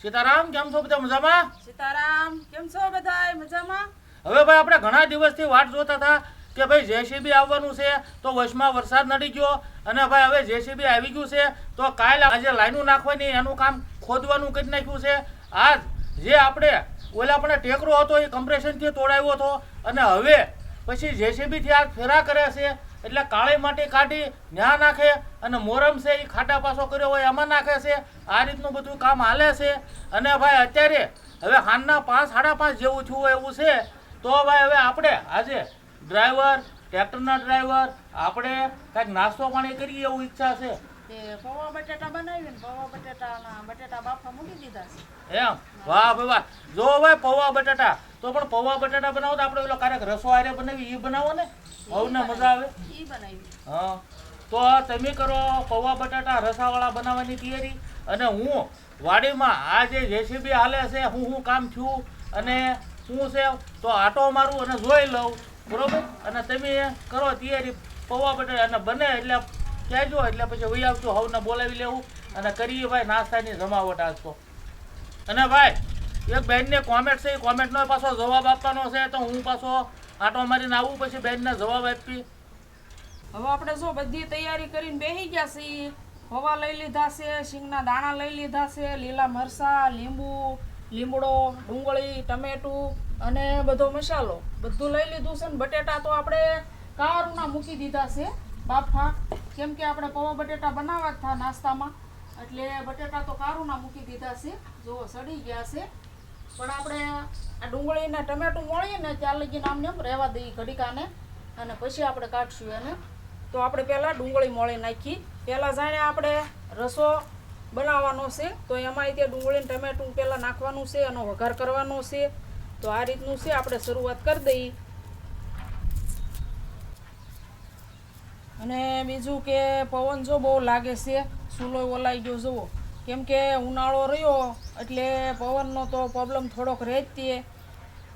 સીતારામ, કેમ છો બધા મજામાં? સીતારામ, કેમ છો બધાય મજામાં? હવે ભાઈ આપણે ઘણા દિવસથી વાટ જોતા હતા કે ભાઈ જેસીબી આવવાનું છે, તો વચમાં વરસાદ નડી ગયો અને ભાઈ હવે જેસીબી આવી ગયું છે, તો કાલ આજે લાઈનો નાખવાની એનું કામ ખોદવાનું કરી નાખ્યું છે. આજ જે આપણે ઓલા આપણે ટેકરો હતો એ કમ્પ્રેશનથી તોડાવ્યો હતો અને હવે પછી જેસીબીથી આ ફેરા કરે છે, એટલે કાળી માટી કાઢી ન્યા નાખે અને મોરમ છે એ ખાડા પાસો કર્યો હોય એમાં નાખે છે. આ રીતનું બધું કામ હાલે છે. અને ભાઈ અત્યારે હવે સાંજના 5-5:30 જેવું થયું હોય એવું છે, તો ભાઈ હવે આપણે આજે ડ્રાઈવર, ટ્રેક્ટરના ડ્રાઈવર આપણે કાંઈક નાસ્તો પાણી કરીએ એવું ઈચ્છા છે. તે પૌવા બટેટા બનાવીને પૌવા બટેટાના બટેટા બાફા મૂકી દીધા છે. એમ? વાહ ભાઈ વાહ. જો ભાઈ પૌવા બટેટા, તો પણ પૌવા બટેટા બનાવો તો આપણે ઓલો ક્યારેક રસો હારે બનાવી એ બનાવો ને, બહુ ને મજા આવે. ઈ બનાવી. હા, તો તમે કરો પૌવા બટાટા રસાવાળા બનાવવાની તૈયારી અને હું વાડીમાં આ જે જેસીબી હાલે છે હું કામ થયું અને શું છે તો આટો મારું અને જોઈ લઉં, બરોબર? અને તમે કરો તૈયારી પૌવા બટાટા અને બને એટલે કહેજો, એટલે પછી વહી આવજો, હવને બોલાવી લેવું અને કરીએ ભાઈ નાસ્તાની જમાવટ આજ તો. અને ભાઈ એક બેનને કોમેન્ટ છે, એ કોમેન્ટનો પાછો જવાબ આપવાનો છે, તો હું પાછો આટો મારીને આવું, પછી બેનને જવાબ આપી. હવે આપણે જો બધી તૈયારી કરીને બેસી ગયા છીએ. પૌવા લઈ લીધા છે, શીંગના દાણા લઈ લીધા છે, લીલા મરચાં, લીમડો, ડુંગળી, ટમેટું અને બધો મસાલો બધું લઈ લીધું છે. ને બટેટા તો આપણે કાવારૂના મૂકી દીધા છે બાફા, કેમ કે આપણે પૌવા બટેટા બનાવવા જ હતા નાસ્તામાં, એટલે બટેટા તો કારુના મૂકી દીધા છે. જો સડી ગયા છે, પણ આપણે આ ડુંગળી ને ટમેટું મળીએ ને ત્યાં લગીને આમને એમ રહેવા દઈએ ઘડીકાને, અને પછી આપણે કાઢશું એને. તો આપણે પહેલાં ડુંગળી મોળી નાખી, પહેલાં જાણે આપણે રસો બનાવવાનો છે, તો એમાં તે ડુંગળી ને ટમેટું પહેલાં નાખવાનું છે, એનો વઘાર કરવાનો છે. તો આ રીતનું છે, આપણે શરૂઆત કરી દઈએ. અને બીજું કે પવન જો બહુ લાગે છે, સૂલો ઓલાઈ ગયો જુઓ, કેમ કે ઉનાળો રહ્યો એટલે પવનનો તો પ્રોબ્લેમ થોડોક રહે જ તે,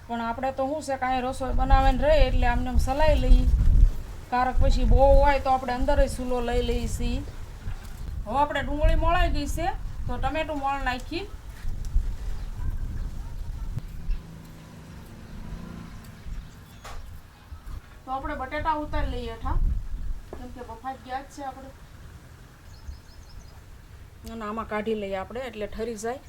પણ આપણે તો શું છે કાંઈ રસોઈ બનાવીને રહે એટલે આમને આમ સલાઈ લઈએ, કારક પછી બહુ હોય તો આપણે અંદર જ સૂલો લઈ લઈએ છીએ. હવે આપણે ડુંગળી મોળાઈ ગઈ છે, તો ટમેટું મોળ નાખી. તો આપણે બટેટા ઉતારી લઈએ હેઠા, કેમ કે બફાઈ ગયા જ છે આપણે, અને આમાં કાઢી લઈએ આપણે એટલે ઠરી જાય.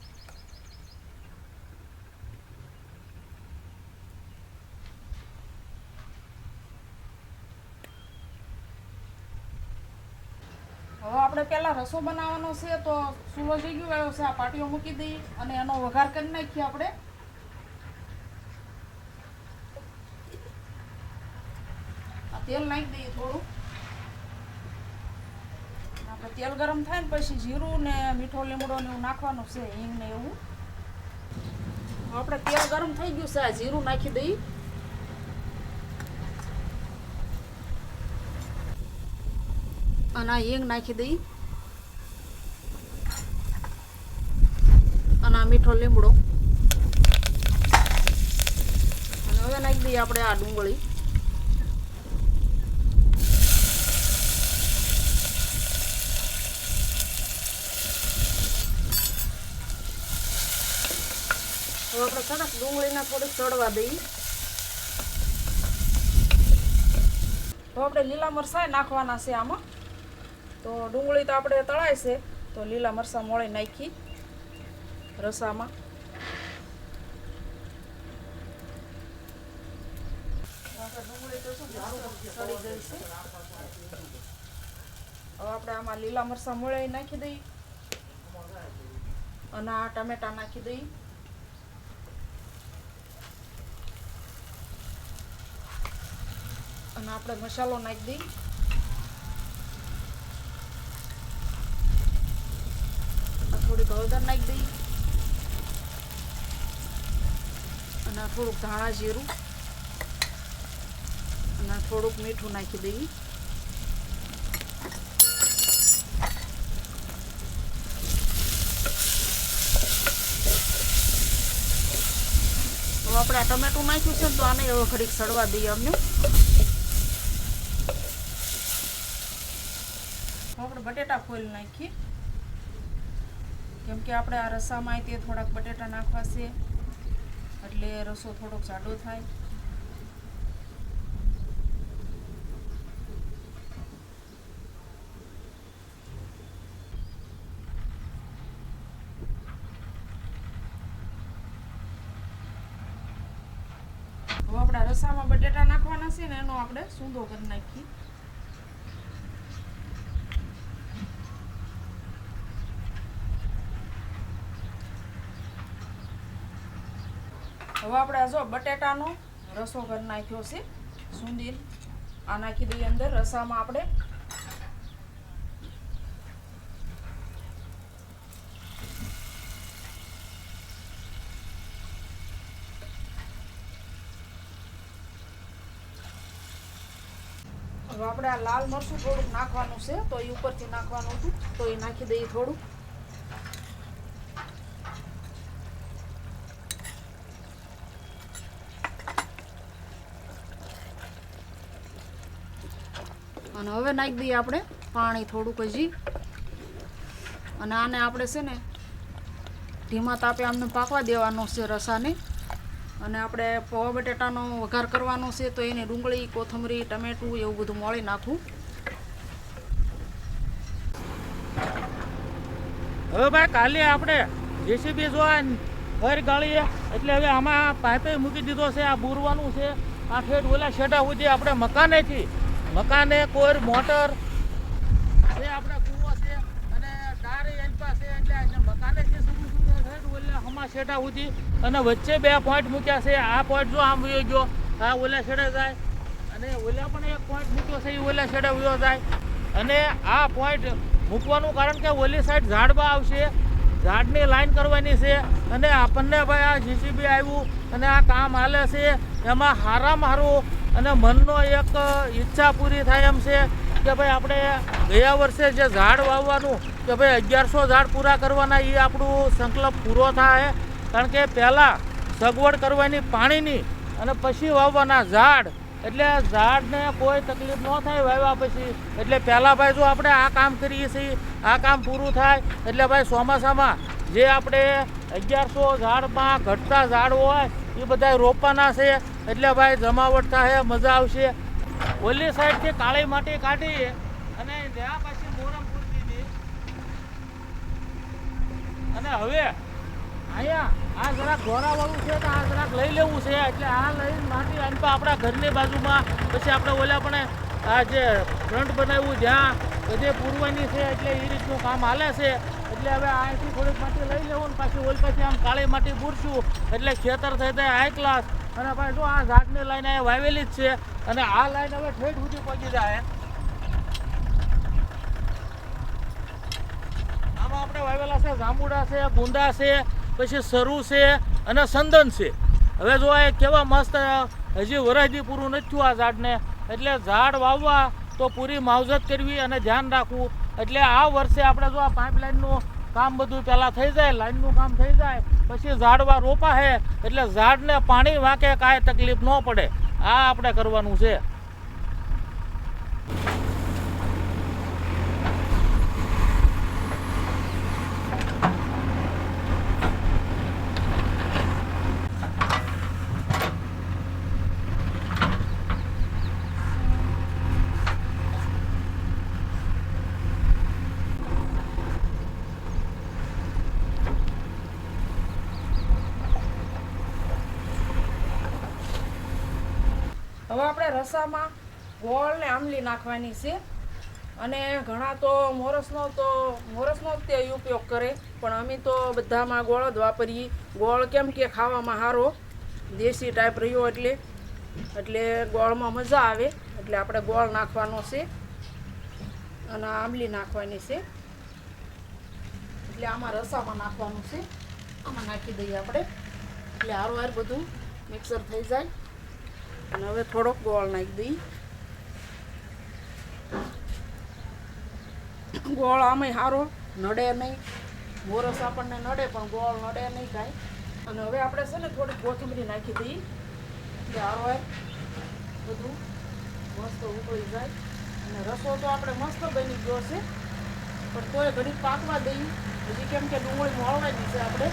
હવે આપણે પહેલા રસો બનાવવાનો છે, તો સૂલો થઈ ગયો આવ્યો છે, આ પાટીઓ મૂકી દઈએ અને એનો વઘાર કરી નાખીએ આપણે. આ તેલ નાખી દઈએ થોડું, આપણે તેલ ગરમ થાય ને પછી જીરું ને મીઠો લીમડો ને એવું નાખવાનું છે, હિંગ ને એવું. આપણે તેલ ગરમ થઈ ગયું છે, આ જીરું નાખી દઈએ. અને આ હિંગ નાખી દઈએ અને આ મીઠો લીમડો, અને હવે નાખી દઈએ આપણે આ ડુંગળી. હવે આપણે સરસ ડુંગળીને થોડીક ચડવા દઈએ. તો આપણે લીલા મરચાં નાખવાના છે આમાં. તો ડુંગળી તો આપણે તળાય છે, તો લીલા મરચાં મોળી નાખી રસામાં. ડુંગળી તો શું સડી ગઈ છે. હવે આપણે આમાં લીલા મરચાં મોળી નાખી દઈએ અને આ ટમેટા નાખી દઈએ. અને આપણે મસાલો નાખી દઈએ. થોડીક હળદર નાખી દઈએ અને થોડુંક ધાણા જીરું અને થોડુંક મીઠું નાખી દઈએ. હવે આપણે આ ટમેટું નાખ્યું છે, તો આને હવે ઘડીક સડવા દઈએ અમને. આપણે બટેટા ફોલી નાખીએ. કેમ કે આપણે આ રસામાં તે થોડાક બટેટા નાખવા છે એટલે રસો થોડોક જાડો થાય. હવે આપણા રસામાં બટેટા નાખવાના છે ને એનો આપણે સૂંદો કરી નાખીએ. હવે આપણે જો બટેટાનો રસો કરી નાખ્યો છે સૂંદી આ નાખી દઈએ અંદર રસામાં આપણે. હવે આપણે આ લાલ મરચું થોડુંક નાખવાનું છે તો એ ઉપરથી નાખવાનું હતું તો એ નાખી દઈએ થોડું. અને હવે નાખી દઈએ આપણે પાણી થોડુંક હજી. અને આને આપણે છે ને ધીમા તાપે આમને પાકવા દેવાનો છે રસાને. અને આપણે પૌવા બટેટાનો વઘાર કરવાનો છે તો એને ડુંગળી, કોથમરી, ટમેટું એવું બધું મોળી નાખવું. હવે ભાઈ કાલે આપણે જેસીબી જો ઘર ગાળીએ એટલે હવે આમાં પાઇપે મૂકી દીધો છે. આ બુરવાનું છે આ ઠેઠ ઓલા શેઢા સુધી આપણે મકાને કોઈ મોટર છે આપણે કૂવો છે અને ડારે એલપા છે એટલે મકાને છે ઠેઠ ઓલા હમા શેઢા સુધી. અને વચ્ચે 2 પોઈન્ટ મૂક્યા છે. આ પોઈન્ટ જો આમ વયો ગયો આ ઓલા છેડે જાય અને ઓલા પણ એક પોઈન્ટ મૂક્યો છે એ ઓલા છેડે વયો જાય. અને આ પોઈન્ટ મૂકવાનું કારણ કે ઓલી સાઈડ ઝાડવા આવશે, ઝાડની લાઈન કરવાની છે. અને આપણને ભાઈ આ જીસીબી આવ્યું અને આ કામ હાલે છે એમાં હારામાં હારું અને મનનો એક ઈચ્છા પૂરી થાય એમ છે કે ભાઈ આપણે ગયા વર્ષે જે ઝાડ વાવવાનું કે ભાઈ 1100 ઝાડ પૂરા કરવાના એ આપણું સંકલ્પ પૂરો થાય. કારણ કે પહેલાં સગવડ કરવાની પાણીની અને પછી વાવવાના ઝાડ એટલે ઝાડને કોઈ તકલીફ ન થાય વાવ્યા પછી. એટલે પહેલાં ભાઈ જો આપણે આ કામ કરીએ છીએ આ કામ પૂરું થાય એટલે ભાઈ ચોમાસામાં જે આપણે 1100 ઝાડમાં ઘટતા ઝાડ હોય એ બધા રોપવાના છે. એટલે ભાઈ જમાવટ થાય મજા આવશે. ઓલી સાઈડથી કાળી માટી કાઢી અને ત્યાં પછી મોરમ પૂરી દીધી. અને હવે અહીંયા આ જરાક ઘોરાવાળું છે તો આ જરાક લઈ લેવું છે. એટલે આ લઈને માટી આની પર આપણા ઘરની બાજુમાં પછી આપણે ઓલા પણ આ જે ફ્રન્ટ બનાવ્યું જ્યાં બધે પૂરવાની છે એટલે એ રીતનું કામ હાલે છે. એટલે હવે અહીંથી થોડીક માટી લઈ લેવું ને પાછી ઓલ પછી આમ કાળી માટી પૂરશું એટલે ખેતર થઈ જાય હાઈ ક્લાસ. અને ભાઈ જો આ ઝાડની લાઈન અહીંયા વાવેલી જ છે અને આ લાઈન હવે ઠેઠ સુધી પહોંચી જાય. આમાં આપણે વાવેલા છે જાંબુડા છે, ગુંદા છે, પછી સરુ છે અને સંદન છે. હવે જો આ કેવા મસ્ત હજી વરસથી પૂરું નથી થયું આ ઝાડને. એટલે ઝાડ વાવવા તો પૂરી માવજત કરવી અને ધ્યાન રાખવું. એટલે આ વર્ષે આપણે જો આ પાઇપલાઇનનું કામ બધું પહેલાં થઈ જાય, લાઈનનું કામ થઈ જાય પછી ઝાડવા રોપા છે એટલે ઝાડને પાણી વાંકે કાંઈ તકલીફ ન પડે. આ આપણે કરવાનું છે. હવે આપણે રસામાં ગોળ ને આમલી નાખવાની છે. અને ઘણા તો મોરસનો જ તે ઉપયોગ કરે પણ અમે તો બધામાં ગોળ જ વાપરીએ. ગોળ કેમ કે ખાવામાં સારો દેશી ટાઈપ રહ્યો એટલે ગોળમાં મજા આવે એટલે આપણે ગોળ નાખવાનો છે અને આમલી નાખવાની છે. એટલે આમાં રસામાં નાખવાનું છે. આમાં નાખી દઈએ આપણે એટલે હારું બધું મિક્સર થઈ જાય. અને હવે થોડોક ગોળ નાખી દઈએ. ગોળ આમાંય સારો નડે નહીં. મોરસ આપણને નડે પણ ગોળ નડે નહીં કાંઈ. અને હવે આપણે છે ને થોડીક કોથમરી નાખી દઈએ એટલે સારો બધું મસ્ત ઉકળી જાય. અને રસો તો આપણે મસ્ત બની ગયો છે પણ તોય ઘડીક પાકવા દઈએ હજી કેમ કે ડુંગળી મોળવાની છે આપણે.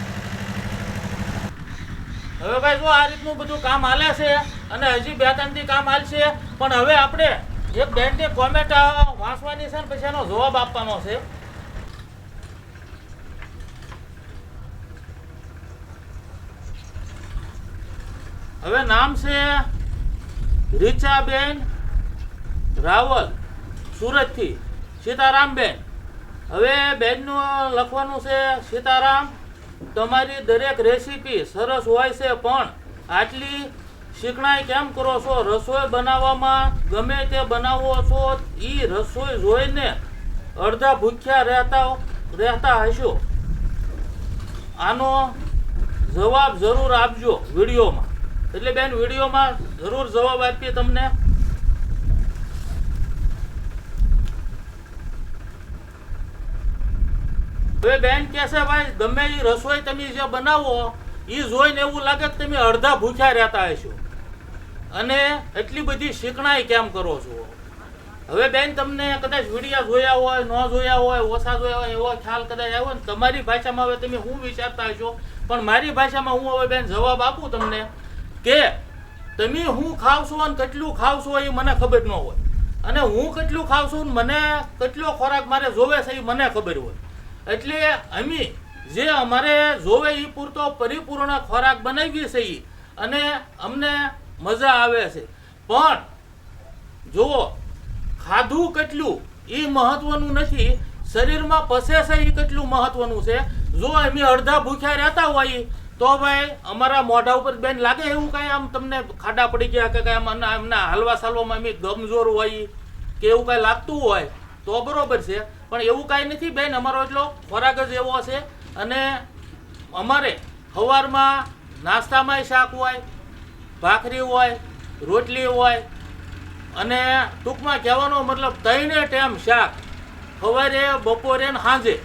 હવે ભાઈ જો આ રીતનું બધું કામ હાલે છે અને હજી 2-3 દી કામ હાલશે, પણ હવે આપણે એક બેનની કોમેન્ટ વાંચવાની છે ને પછી એનો જવાબ આપવાનો છે. હવે નામ છે રીચાબેન રાવલ, સુરતથી, સીતારામબેન. હવે બેનનું લખવાનું છે, સીતારામ, તમારી દરેક રેસીપી સરસ હોય છે, પણ આટલી શીખણાઈ કેમ કરો છો? રસોઈ બનાવવામાં ગમે તે બનાવો છો, એ રસોઈ જોઈને અડધા ભૂખ્યા રહેતા હશો. આનો જવાબ જરૂર આપજો વિડીયોમાં. એટલે બેન વિડીયોમાં જરૂર જવાબ આપીએ તમને. હવે બેન કહે છે ભાઈ ગમે એ રસોઈ તમે જે બનાવો એ જોઈને એવું લાગે કે તમે અડધા ભૂખ્યા રહેતા હશો અને એટલી બધી શીખણાઈ કેમ કરો છો? હવે બેન તમને કદાચ વિડીયા જોયા હોય, ન જોયા હોય, ઓછા જોયા હોય, એવો ખ્યાલ કદાચ આવ્યો ને તમારી ભાષામાં હવે તમે શું વિચારતા હશો, પણ મારી ભાષામાં હું હવે બેન જવાબ આપું તમને કે તમે હું ખાવ છો અને કેટલું ખાવ છો એ મને ખબર ન હોય, અને હું કેટલું ખાવ છું મને કેટલો ખોરાક મારે જોવે છે એ મને ખબર હોય. એટલે અમે જે અમારે જોવે એ પૂરતો પરિપૂર્ણ ખોરાક બનાવીએ છીએ અને અમને મજા આવે છે. પણ જુઓ, ખાધું કેટલું એ મહત્વનું નથી, શરીરમાં પસે છે એ કેટલું મહત્વનું છે. જો અમે અડધા ભૂખ્યા રહેતા હોઈએ તો ભાઈ અમારા મોઢા ઉપર બેન લાગે એવું કાંઈ આમ તમને ખાડા પડી ગયા કે કાંઈ એમના હાલવા સાલવામાં અમે ગમજોર હોય કે એવું કાંઈ લાગતું હોય તો બરોબર છે, પણ એવું કાંઈ નથી બેન. અમારો એટલો ખોરાક જ એવો છે અને અમારે સવારમાં નાસ્તામાંય શાક હોય, ભાખરી હોય, રોટલી હોય અને ટૂંકમાં કહેવાનો મતલબ 3 ટાઈમ શાક, સવારે, બપોરે ને સાંજે.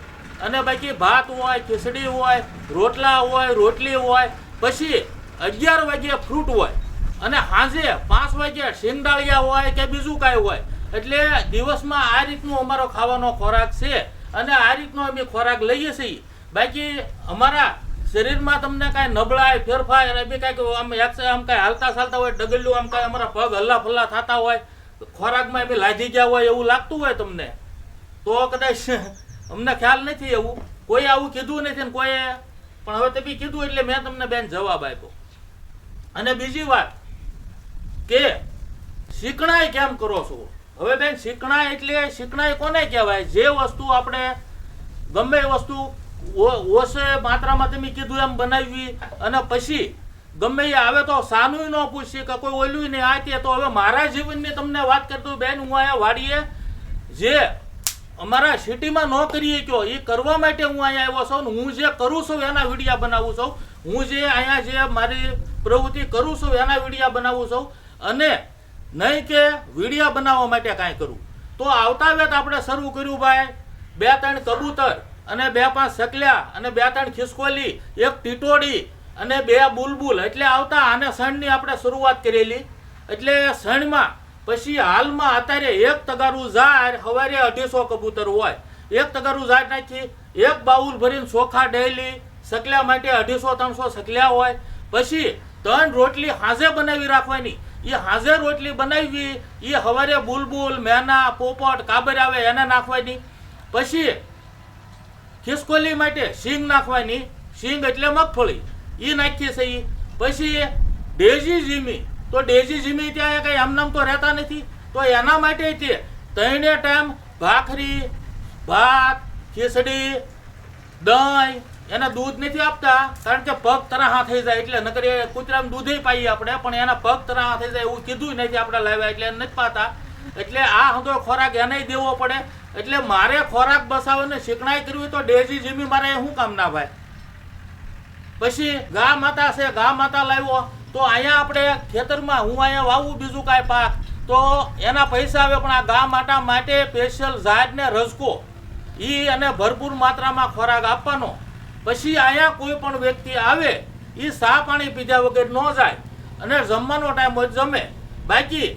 અને બાકી ભાત હોય, ખીચડી હોય, રોટલા હોય, રોટલી હોય, પછી 11 વાગ્યે ફ્રૂટ હોય અને સાંજે 5 વાગ્યે શિંગદાળિયા હોય કે બીજું કાંઈ હોય. એટલે દિવસમાં આ રીતનો અમારો ખાવાનો ખોરાક છે અને આ રીતનો અમે ખોરાક લઈએ છીએ. બાકી અમારા શરીરમાં તમને કાંઈ નબળાઈ, ફેરફાર અને બી કાંઈક આમ કાંઈ હાલતા ચાલતા હોય, ડગલું આમ કાંઈ અમારા પગ હલ્લા ફલ્લા થતા હોય, ખોરાકમાં અમે લાધી ગયા હોય એવું લાગતું હોય તમને તો કદાચ અમને ખ્યાલ નથી. એવું કોઈ આવું કીધું નથી ને કોઈ, પણ હવે તમે કીધું એટલે મેં તમને બેન જવાબ આપ્યો. અને બીજી વાત કે શીખણાઈ કેમ કરો છો? હવે બેન શીખણાઈ એટલે શીખણાઈ કોને કહેવાય? જે વસ્તુ આપણે ગમે એ વસ્તુ ઓછે માત્રામાં તમે કીધું એમ બનાવી અને પછી ગમે એ આવે તો સાનું ન પૂછીએ કે કોઈ ઓલું નહીં આ તે. તો હવે મારા જીવનની તમને વાત કરતું બેન, હું અહીંયા વાડીએ જે અમારા સિટીમાં નોકરીએ કયો એ કરવા માટે હું અહીંયા આવ્યો છું. હું જે કરું છું એના વિડીયા બનાવું છું. હું જે અહીંયા જે મારી પ્રવૃત્તિ કરું છું એના વિડીયા બનાવું છું અને નહીં કે વિડીયા બનાવવા માટે કાંઈ કરું. તો આવતા વેત આપણે શરૂ કર્યું ભાઈ 2-3 કબૂતર અને 2-5 સકલ્યા અને 2-3 ખિસકોલી, 1 ટીટોડી અને 2 બુલબુલ. એટલે આવતા આને સણની આપણે શરૂઆત કરેલી. એટલે સણમાં પછી હાલમાં અત્યારે 1 તગારું ઝાડ, સવારે 250 કબૂતર હોય, 1 તગારું ઝાડ નાખી 1 બાઉલ ભરીને ચોખા ડેલી, સકલ્યા માટે 250-300 સકલ્યા હોય. પછી 3 રોટલી હાજે બનાવી રાખવાની. એ હાજર રોટલી બનાવી એ સવારે બુલબુલ, મેના, પોપટ, કાબર આવે એને નાખવાની. પછી ખિસકોલી માટે શીંગ નાખવાની, શીંગ એટલે મગફળી, એ નાખીએ છીએ. પછી ડેઝી જીમી, તો ડેઝી જીમી ત્યાં કંઈ આમનામ તો રહેતા નથી, તો એના માટે તે 3 ટાઈમ ભાખરી, ભાત, ખીચડી, દહીં, એને દૂધ નથી આપતા કારણ કે પગ તરાહા થઈ જાય. એટલે નકર એ કૂતરામાં દૂધે પાઈએ આપણે, પણ એના પગ તરાહા થઈ જાય એવું કીધું નથી આપણે લાવ્યા, એટલે એને નથી પાતા. એટલે આ હંધો ખોરાક એને દેવો પડે. એટલે મારે ખોરાક બસાવીને શીખણાઈ કરવી તો ડેઝી જીમી મારે શું કામ ના ભાઈ? પછી ગા માતા છે, ગા માતા લાવ્યો તો અહીંયા આપણે ખેતરમાં હું અહીંયા વાવું બીજું કાંઈ પાક તો એના પૈસા આવે, પણ આ ગા માતા માટે સ્પેશિયલ ઝાડને રસકો એ અને ભરપૂર માત્રામાં ખોરાક આપવાનો. પછી અહીંયા કોઈ પણ વ્યક્તિ આવે એ ચા પાણી પીધા વગર ન જાય અને જમવાનો ટાઈમ હોય જમે. બાકી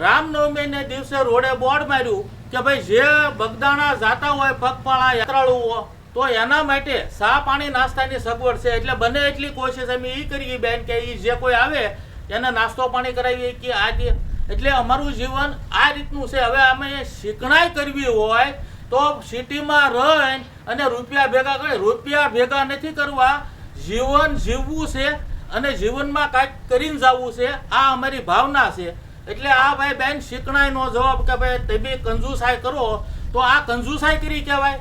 રામનવમીને દિવસે રોડે બોર્ડ માર્યું કે ભાઈ જે બગદાણા જાતા હોય પગપાળા યાત્રાળુઓ તો એના માટે ચા પાણી નાસ્તાની સગવડ છે. એટલે બને એટલી કોશિશ અમે એ કરીએ બેન કે એ જે કોઈ આવે એને નાસ્તો પાણી કરાવીએ કે આજે. એટલે અમારું જીવન આ રીતનું છે. હવે અમે શીખણાઈ કરવી હોય તો સિટીમાં રહી અને રૂપિયા ભેગા કરે. રૂપિયા ભેગા નથી કરવા, જીવન જીવવું છે અને જીવનમાં કાંઈક કરીને જવું છે. આ અમારી ભાવના છે. એટલે આ ભાઈ બેન શીખણાઈનો જવાબ કે ભાઈ તમે કંજુસાઈ કરો તો આ કંજુસાઈ કરી કહેવાય?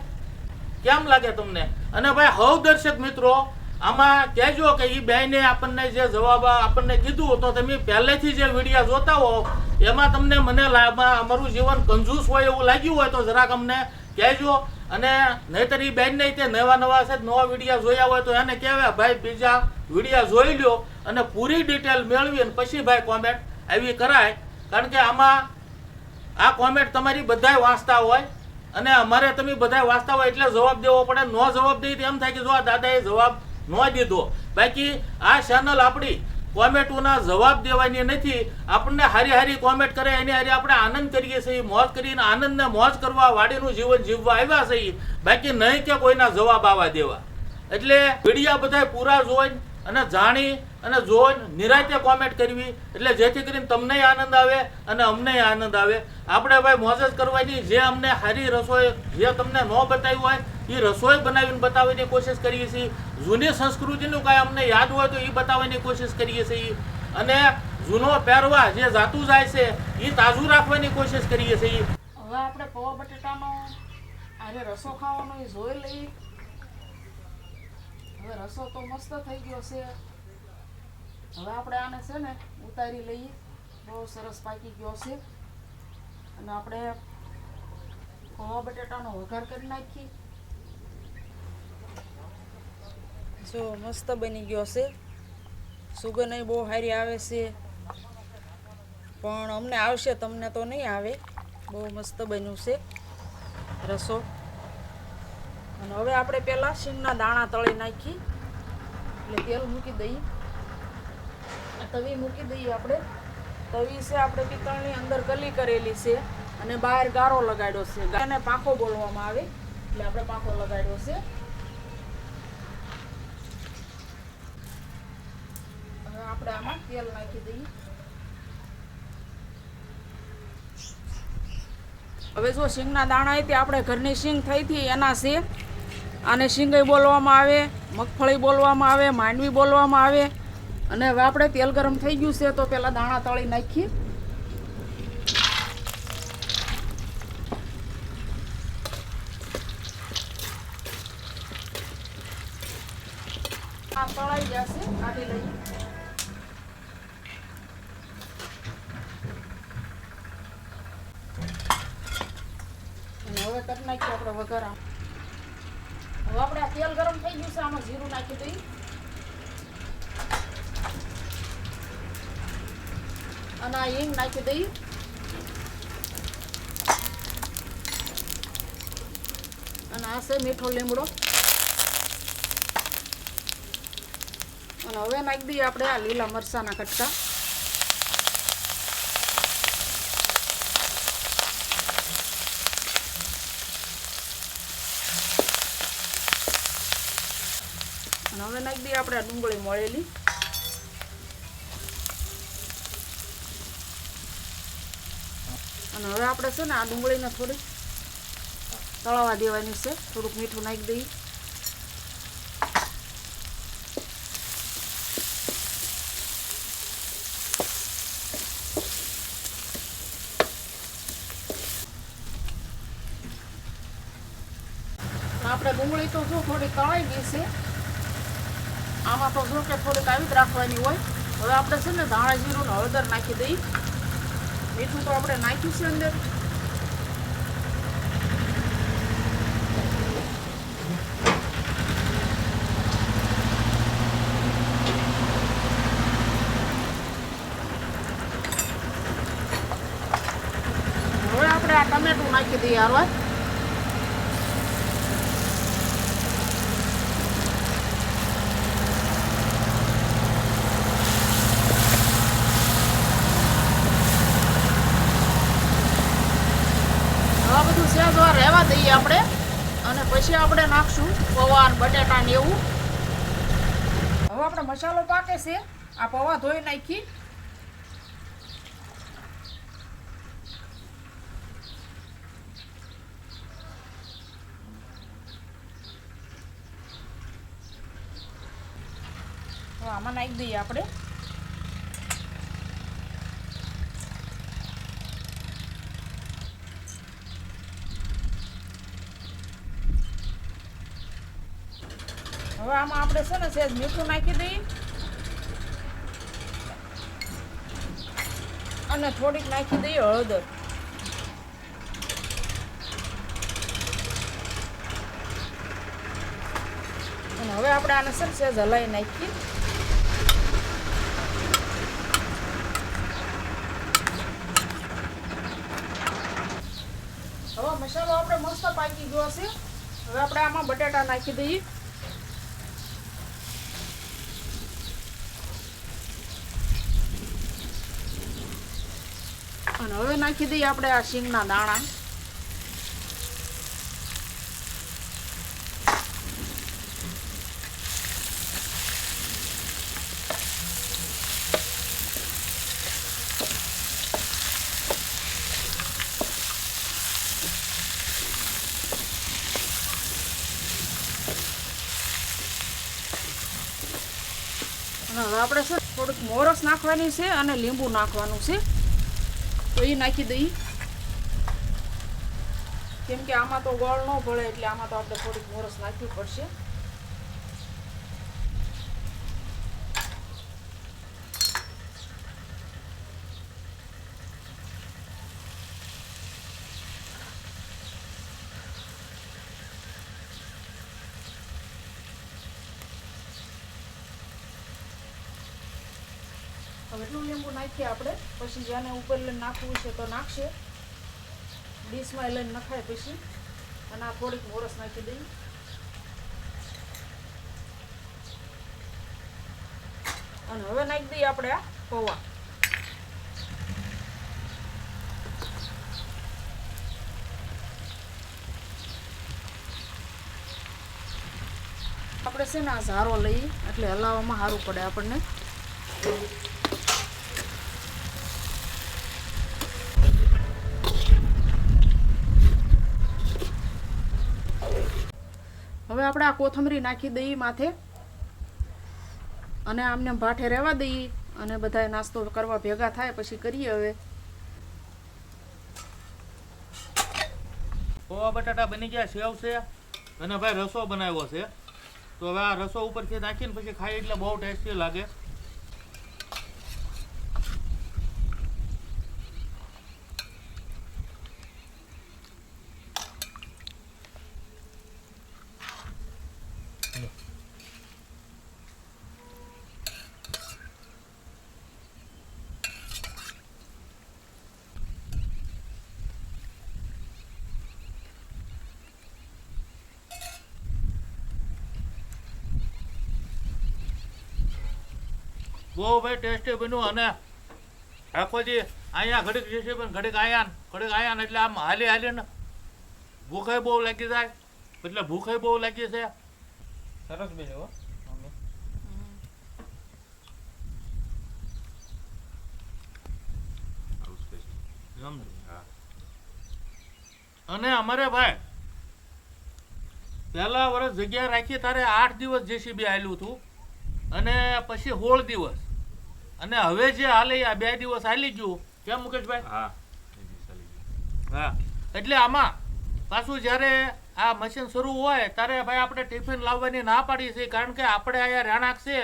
કેમ લાગે તમને? અને ભાઈ હવ દર્શક મિત્રો આમાં કહેજો કે એ બેને આપણને જે જવાબ આપણને કીધું તો તમે પહેલેથી જે વિડીયો જોતા હો એમાં તમને મને અમારું જીવન કંજૂસ હોય એવું લાગ્યું હોય તો જરાક અમને કહેજો. અને નહીંતર એ બેનને તે નવા છે નવા વિડીયો જોયા હોય તો એને કહેવાય ભાઈ બીજા વિડીયો જોઈ લો અને પૂરી ડિટેલ મેળવી અને પછી ભાઈ કોમેન્ટ આવી કરાય. કારણ કે આમાં આ કોમેન્ટ તમારી બધાય વાંચતા હોય અને અમારે તમે બધાય વાંચતા હોય એટલે જવાબ દેવો પડે. નો જવાબ દઈએ તો એમ થાય કે જો આ દાદાએ જવાબ ન દીધો. બાકી આ ચેનલ આપણી કોમેન્ટોના જવાબ દેવાની નથી. આપણને હારી હારી કોમેન્ટ કરે એની હારી આપણે આનંદ કરીએ છીએ, મોજ કરીને આનંદને મોજ કરવા વાડીનું જીવન જીવવા આવ્યા છીએ. બાકી નહીં કે કોઈના જવાબ આવવા દેવા. એટલે વિડીયા બધા પૂરા જોઈને અને જાણી અને જોઈને નિરાંતે કોમેન્ટ કરવી એટલે જેથી કરીને તમને આનંદ આવે અને અમને આનંદ આવે. આપણે ભાઈ મોજ જ કરવાની. જે અમને સારી રસોઈ જે તમને ન બતાવી હોય એ રસોઈ બનાવીને બતાવવાની કોશિશ કરીએ છીએ. જૂની સંસ્કૃતિનું કાંઈ અમને યાદ હોય તો એ બતાવવાની કોશિશ કરીએ છીએ. અને જૂનો પહેરવા જે જાતું જાય છે એ તાજું રાખવાની કોશિશ કરીએ છીએ. હવે આપણે પૌવા બટેટાનો આજે રસો ખાવાનો એ જોઈ લઈએ. હવે રસો તો મસ્ત થઈ ગયો છે. હવે આપણે આને છે ને ઉતારી લઈએ. બહુ સરસ પાકી ગયો છે. અને આપણે પૌવા બટેટાનો વઘાર કરી નાખીએ. જો મસ્ત બની ગયો છે. સુગંધ બહુ સારી આવે છે, પણ અમને આવશે, તમને તો નહીં આવે. બહુ મસ્ત બન્યું છે રસો. અને હવે આપણે પહેલાં શીંગના દાણા તળી નાખી એટલે તેલ મૂકી દઈએ. તવી મૂકી દઈએ. આપણે તવી છે આપણે પિત્તળની અંદર કલી કરેલી છે અને બહાર ગારો લગાડ્યો છે. ગાને પાંખો બોલવામાં આવે એટલે આપણે પાંખો લગાડ્યો છે. હવે આપણે આમાં તેલ નાખી દઈએ. હવે જો શીંગના દાણા તે આપણે ઘરની શીંગ થઈ હતી એના છે. આને શીંગઈ બોલવામાં આવે, મગફળી બોલવામાં આવે, માંડવી બોલવામાં આવે. અને હવે આપણે તેલ ગરમ થઈ ગયું છે તો પહેલાં દાણા તળી નાખીએ. આ તળાઈ જશે, કાઢી લઈએ. અને હવે કરી નાખીએ આપણે વઘાર. હવે આપણે આ તેલ ગરમ થઈ ગયું છે, આમાં જીરું નાખી દઈએ. અને આ હિંગ નાખી દઈએ. અને આ છે મીઠો લીમડો. અને હવે નાખી દઈએ આપણે આ લીલા મરચાંના કટકા. અને હવે નાખી દઈએ આપણે આ ડુંગળી મળેલી. અને હવે આપણે છે ને આ ડુંગળીને થોડી તળવા દેવાની છે. થોડુંક મીઠું નાખી દઈએ. આપણે ડુંગળી તો જો થોડી તળાઈ ગઈ છે. આમાં તો જો કે થોડીક આવી જ રાખવાની હોય. હવે આપણે છે ને ધાણા જીરું ને હળદર નાખી દઈએ. મીઠું તો આપણે નાખ્યું છે અંદર. હવે આપણે આ ટમેટું નાખી દઈએ હારવાર. બધું સેજ વાર રહેવા દઈએ આપણે. અને પછી આપણે નાખશું પૌવા અને બટેટા ને એવું. હવે આપણે મસાલો પાકે છે, આ પૌવા ધોઈ નાખી. હવે આમાં નાખી દઈએ આપણે. હવે આમાં આપણે છે ને સહેજ મીઠું નાખી દઈએ અને થોડીક નાખી દઈએ હળદર. અને હવે આપણે આને છે ને સહેજ હલાવી નાખીએ. હવે મસાલો આપણે મસ્ત પાકી ગયો છે. હવે આપણે આમાં બટાટા નાખી દઈએ. અને હવે નાખી દઈએ આપણે આ શીંગના દાણા. અને હવે આપણે છે થોડીક મોરસ નાખવાની છે અને લીંબુ નાખવાનું છે, તો એ નાખી દઈએ. કેમ કે આમાં તો ગોળ ન ભળે એટલે આમાં તો આપણે થોડીક મોરસ નાખવી પડશે. હવે એટલું લીંબુ નાખીએ આપણે. પછી જેને ઉપર લઈને નાખવું છે તો નાખશે, ડીશમાં લઈને નખાય પછી. અને આ થોડીક મોરસ નાખી દઈએ. અને હવે નાખી દઈએ આપણે આ પૌવા. આપણે છે ને આ ઝારો લઈએ એટલે હલાવવામાં સારું પડે આપણને. હવે આપણે આ કોથમરી નાખી દઈએ માથે અને આમને ભાઠે રહેવા દઈએ. અને બધાએ નાસ્તો કરવા ભેગા થાય પછી કરીએ. હવે પૌવા બટાટા બની ગયા, સેવ છે અને ભાઈ રસો બનાવ્યો છે. તો હવે આ રસો ઉપરથી નાખીને પછી ખાઈ એટલે બહુ ટેસ્ટી લાગે. બહુ ભાઈ ટેસ્ટી બન્યું. અને આખો જે અહીંયા ઘડીક જશે પણ ઘડીક આયા એટલે આમ હાલી હાલીને ભૂખે બહુ લાગી જાય. એટલે ભૂખે બહુ લાગી છે. સરસ બન્યું. અને અમારે ભાઈ પહેલા વર્ષ જગ્યા રાખી તારે 8 દિવસ જેસીબી આવેલું હતું અને પછી 16 દિવસ. અને હવે જે હાલે આ 2 દિવસ હાલી ગયું. કેમ મુકેશભાઈ? હા. એટલે આમાં પાછું જ્યારે આ મશીન શરૂ હોય ત્યારે ભાઈ આપણે ટિફિન લાવવાની ના પાડી છે. કારણ કે આપણે અહીંયા રહેણાંક છે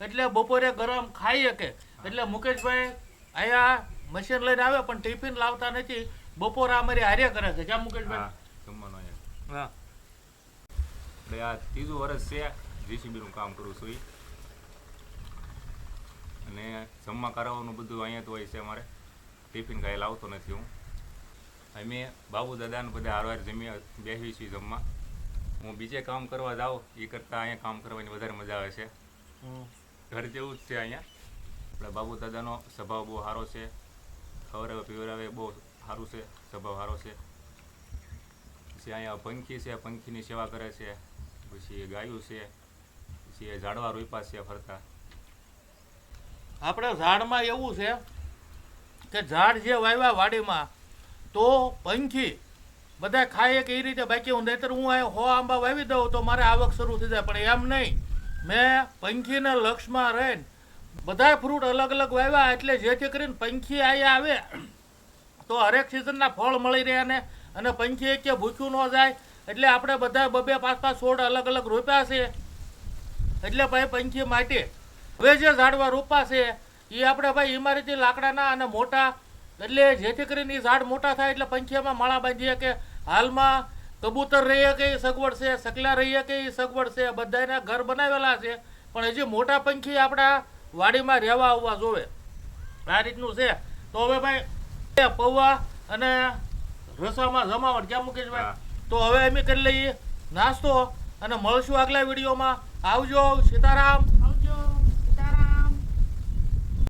એટલે બપોરે ગરમ ખાઈ શકે. એટલે મુકેશભાઈ અહીંયા મશીન લઈને આવે પણ ટિફિન લાવતા નથી. બપોરે અમારી હારે કરે છે. કેમ મુકેશભાઈ? હા. એટલે આ 3જું વર્ષ છે જીસીબીનું કામ કરું છું. અને જમવા કરાવવાનું બધું અહીંયા તો હોય છે. અમારે ટિફિન કાંઈ લાવતો નથી હું. અમે બાબુ દાદાને બધા હારવાર જમી બેસી છીએ જમવા. હું બીજે કામ કરવા જાઉં એ કરતાં અહીંયા કામ કરવાની વધારે મજા આવે છે. ઘર જેવું જ છે અહીંયા. આપણા બાબુ દાદાનો સ્વભાવ બહુ સારો છે. ખવડાવે પીવડાવે બહુ સારું છે, સ્વભાવ સારો છે. પછી અહીંયા પંખી છે, પંખીની સેવા કરે છે. પછી ગાયું છે, પછી ઝાડવા રોપ્યા છે ફરતા. આપણે ઝાડમાં એવું છે કે ઝાડ જે વાવ્યા વાડીમાં તો પંખી બધા ખાય કે એ રીતે, બાકી હું નહીતર હું આ 100 આંબા વાવી દઉં તો મારે આવક શરૂ થઈ જાય. પણ એમ નહીં, મેં પંખીને લક્ષમાં રહીને બધા ફ્રૂટ અલગ અલગ વાવ્યા, એટલે જેથી કરીને પંખી અહીંયા આવે તો હરેક સિઝનના ફળ મળી રહે અને પંખી એક કે ભૂખ્યું ન જાય. એટલે આપણે બધા 2-5 છોડ અલગ અલગ રોપ્યા છે. એટલે ભાઈ પંખી માટે હવે જે ઝાડવા રોપા છે એ આપણે ભાઈ ઇમારતી લાકડાના અને મોટા, એટલે જેથી કરીને એ ઝાડ મોટા થાય એટલે પંખીમાં માળા બાંધીએ કે હાલમાં કબૂતર રહીએ કે એ સગવડ છે, સકલા રહીએ કે એ સગવડ છે, બધાના ઘર બનાવેલા છે. પણ હજી મોટા પંખી આપણા વાડીમાં રહેવા આવવા જોવે. આ રીતનું છે. તો હવે ભાઈ પૌવા અને રસામાં જમાવટ ક્યાં મુકેશભાઈ? હા. તો હવે અમે કરી લઈએ નાસ્તો અને મળશું આગલા વિડીયોમાં. આવજો. સીતારામ.